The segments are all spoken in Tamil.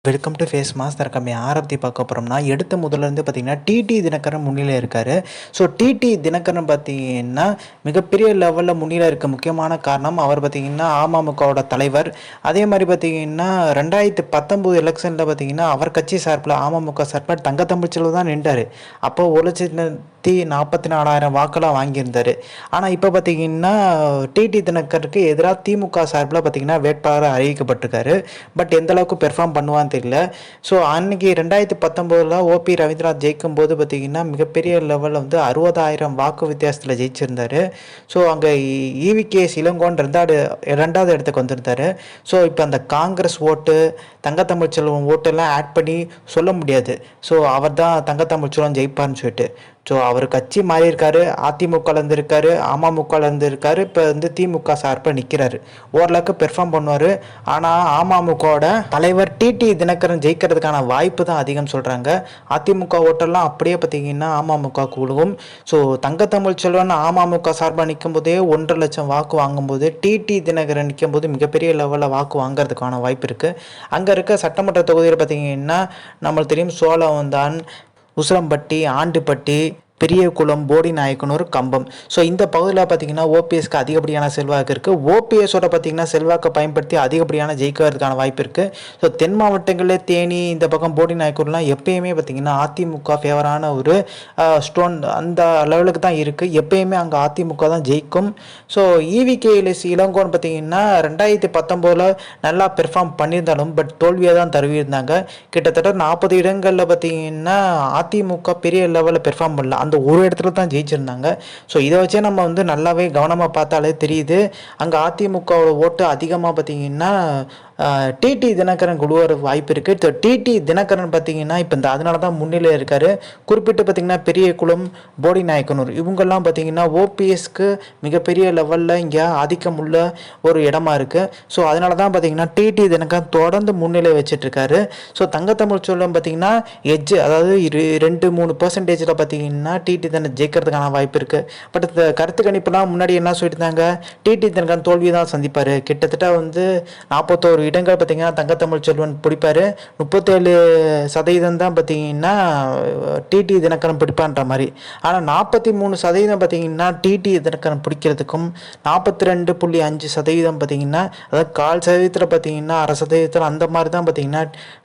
வெல்கம் டு ஃபேஸ் மாஸ் தரக்கம் யாரை பற்றி பார்க்க போகிறோம்னா எடுத்த முதல்லேருந்து பார்த்தீங்கன்னா டிடி தினகரன் முன்னிலை இருக்கார். ஸோ டிடி தினகரன் பார்த்தீங்கன்னா மிகப்பெரிய லெவலில் முன்னிலை இருக்க முக்கியமான காரணம் அவர் பார்த்தீங்கன்னா அமமுகவோட தலைவர். அதே மாதிரி பார்த்தீங்கன்னா 2019 எலெக்ஷனில் பார்த்தீங்கன்னா அவர் கட்சி சார்பில் அமமுக சார்பில் தங்கத்தமிழ்ச்செல்வன் தான் நின்றார். அப்போ 1,44,000 வாக்கெல்லாம் வாங்கியிருந்தார். ஆனால் இப்போ பார்த்தீங்கன்னா டிடி தினகருக்கு எதிராக திமுக சார்பில் பார்த்தீங்கன்னா வேட்பாளர் அறிவிக்கப்பட்டிருக்காரு. பட் எந்தளவுக்கு பெர்ஃபார்ம் பண்ணுவான்னு தெரியல. ஸோ அன்றைக்கி 2019 ஓபி ரவீந்திரநாத் ஜெயிக்கும் போது பார்த்திங்கன்னா மிகப்பெரிய லெவலில் வந்து 60,000 வாக்கு வித்தியாசத்தில் ஜெயிச்சிருந்தார். ஸோ அங்கே EVKS இளங்கோன் ரெண்டாவது இடத்துக்கு வந்திருந்தார். ஸோ இப்போ அந்த காங்கிரஸ் ஓட்டு தங்கத்தமிழ்ச்செல்வன் ஓட்டெல்லாம் ஆட் பண்ணி சொல்ல முடியாது. ஸோ அவர் தான் தங்கத்தமிழ்ச்செல்வன் ஜெயிப்பார்னு சொல்லிட்டு. ஸோ அவர் கட்சி மாறி இருக்காரு. அதிமுகலேருந்து இருக்காரு, அமமுகலேருந்து இருக்காரு, இப்போ வந்து திமுக சார்பில் நிற்கிறாரு. ஓரளவுக்கு பெர்ஃபார்ம் பண்ணுவார். ஆனால் அமமுகவோட தலைவர் டிடி தினகரன் ஜெயிக்கிறதுக்கான வாய்ப்பு தான் அதிகம் சொல்கிறாங்க. அதிமுக ஓட்டெல்லாம் அப்படியே பார்த்தீங்கன்னா அமமுக குழுவும். ஸோ தங்கத்தமிழ்ச்செல்வன் அமமுக சார்பாக நிற்கும் போதே 1.5 லட்சம் வாக்கு வாங்கும்போது டிடி தினகரன் நிற்கும் போது மிகப்பெரிய லெவலில் வாக்கு வாங்கிறதுக்கான வாய்ப்பு இருக்குது. அங்கே இருக்க சட்டமன்ற தொகுதியில் பார்த்தீங்கன்னா நம்மளுக்கு தெரியும் சோழவந்தான், உசிலம்பட்டி, ஆண்டிப்பட்டி, பெரியகுளம், போடிநாயக்கனூர், கம்பம். ஸோ இந்த பகுதியில் பார்த்தீங்கன்னா ஓபிஎஸ்க்கு அதிகப்படியான செல்வாக்கு இருக்குது. ஓபிஎஸோட பார்த்தீங்கன்னா செல்வாக்கை பயன்படுத்தி அதிகப்படியான ஜெயிக்கிறதுக்கான வாய்ப்பு இருக்குது. ஸோ தென் மாவட்டங்களில் தேனி, இந்த பக்கம் போடிநாயக்கனூர்லாம் எப்பயுமே பார்த்தீங்கன்னா அதிமுக ஃபேவரான ஒரு ஸ்டோன் அந்த லெவலுக்கு தான் இருக்குது. எப்பயுமே அங்கே அதிமுக தான் ஜெயிக்கும். ஸோ EVKS இளங்கோன்னு பார்த்தீங்கன்னா 2019 நல்லா பெர்ஃபார்ம் பண்ணியிருந்தாலும் பட் தோல்வியாக தான் தருவியிருந்தாங்க. கிட்டத்தட்ட 40 இடங்களில் பார்த்தீங்கன்னா அதிமுக பெரிய லெவலில் பெர்ஃபார்ம் பண்ணல. அந்த ஒரு இடத்துல தான் ஜெயிச்சிருந்தாங்க. ஸோ இதை வச்சே நம்ம வந்து நல்லாவே கவனமாக பார்த்தாலே தெரியுது. அங்கே அதிமுகவோட ஓட்டு அதிகமாக பார்த்தீங்கன்னா டிடி தினகரன் குழுவர வாய்ப்பு இருக்குது. டிடி தினகரன் பார்த்தீங்கன்னா இப்போ அதனால தான் முன்னிலையில் இருக்கார். குறிப்பிட்டு பார்த்தீங்கன்னா பெரியகுளம், போடிநாயக்கனூர் இவங்கெல்லாம் பார்த்தீங்கன்னா ஓபிஎஸ்க்கு மிகப்பெரிய லெவலில் இங்கே ஆதிக்கம் உள்ள ஒரு இடமா இருக்குது. ஸோ அதனால தான் பார்த்தீங்கன்னா டிடி தினகரன் தொடர்ந்து முன்னிலை வச்சிட்ருக்காரு. ஸோ தங்கத்தமிழ்ச்செல்வன் பார்த்தீங்கன்னா அதாவது 2-3% பார்த்தீங்கன்னா டிடி தினகரன் ஜெயிக்கிறதுக்கான வாய்ப்பு இருக்குது. பட் இந்த கருத்து கணிப்புலாம் முன்னாடி என்ன சொல்லியிருந்தாங்க, டிடி தினகரன் தோல்வி தான் சந்திப்பார். கிட்டத்தட்ட வந்து 41 இடங்கள் பார்த்தீங்கன்னா தங்கத்தமிழ்ச்செல்வன் பிடிப்பார். 37% தான் பார்த்தீங்கன்னா டிடி தினகரன் பிடிப்பான்ற மாதிரி. ஆனால் 43% பார்த்தீங்கன்னா டிடி தினகரன் பிடிக்கிறதுக்கும் 42.5% பார்த்தீங்கன்னா அதாவது 1/4% பார்த்தீங்கன்னா 1/2% அந்த மாதிரி தான் பார்த்தீங்கன்னா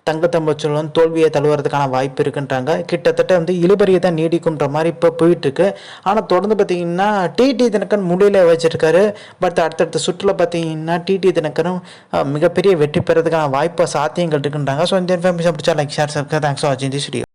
தங்கத்தமிழ்ச்செல்வன் தோல்வியை தழுவுறதுக்கான வாய்ப்பு இருக்குன்றாங்க. கிட்டத்தட்ட வந்து இழுபறியை தான் நீடிக்கும்ன்ற மாதிரி இப்போ போயிட்டுருக்கு. ஆனால் தொடர்ந்து பார்த்தீங்கன்னா டிடி தினகரன் முன்னிலையில் வச்சிருக்காரு. பட் அடுத்தடுத்த சுற்றில் பார்த்தீங்கன்னா டிடி தினகரன் மிகப்பெரிய வெற்றி பெறதுக்கான வாய்ப்பு சாத்தியங்கள் இருக்குன்றாங்க. ஸோ இந்த இன்ஃபர்மேஷன் பிடிச்சா like, share, subscribe. Thanks for வாட்சிங் திஸ் வீடியோ.